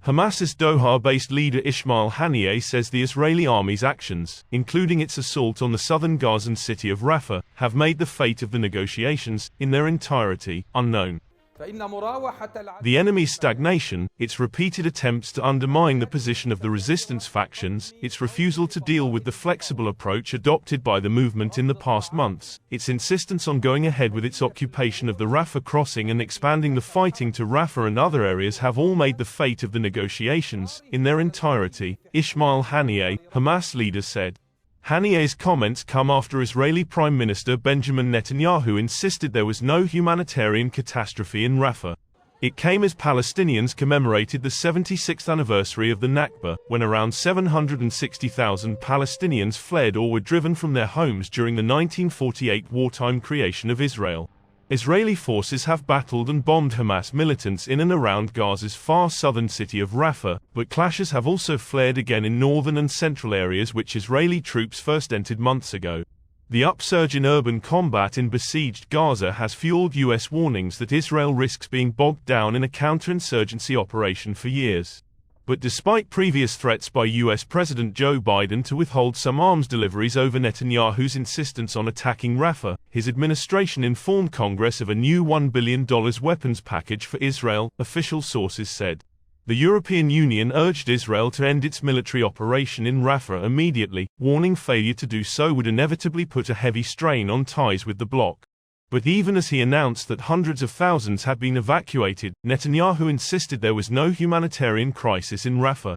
Hamas's Doha-based leader Ismail Haniyeh says the Israeli army's actions, including its assault on the southern Gazan city of Rafah, have made the fate of the negotiations, in their entirety, unknown. The enemy's stagnation, its repeated attempts to undermine the position of the resistance factions, its refusal to deal with the flexible approach adopted by the movement in the past months, its insistence on going ahead with its occupation of the Rafah crossing and expanding the fighting to Rafah and other areas have all made the fate of the negotiations, in their entirety, Ismail Haniyeh, Hamas leader said. Haniyeh's comments come after Israeli Prime Minister Benjamin Netanyahu insisted there was no humanitarian catastrophe in Rafah. It came as Palestinians commemorated the 76th anniversary of the Nakba, when around 760,000 Palestinians fled or were driven from their homes during the 1948 wartime creation of Israel. Israeli forces have battled and bombed Hamas militants in and around Gaza's far southern city of Rafah, but clashes have also flared again in northern and central areas which Israeli troops first entered months ago. The upsurge in urban combat in besieged Gaza has fueled U.S. warnings that Israel risks being bogged down in a counterinsurgency operation for years. But despite previous threats by U.S. President Joe Biden to withhold some arms deliveries over Netanyahu's insistence on attacking Rafah, his administration informed Congress of a new $1 billion weapons package for Israel, official sources said. The European Union urged Israel to end its military operation in Rafah immediately, warning failure to do so would inevitably put a heavy strain on ties with the bloc. But even as he announced that hundreds of thousands had been evacuated, Netanyahu insisted there was no humanitarian crisis in Rafah.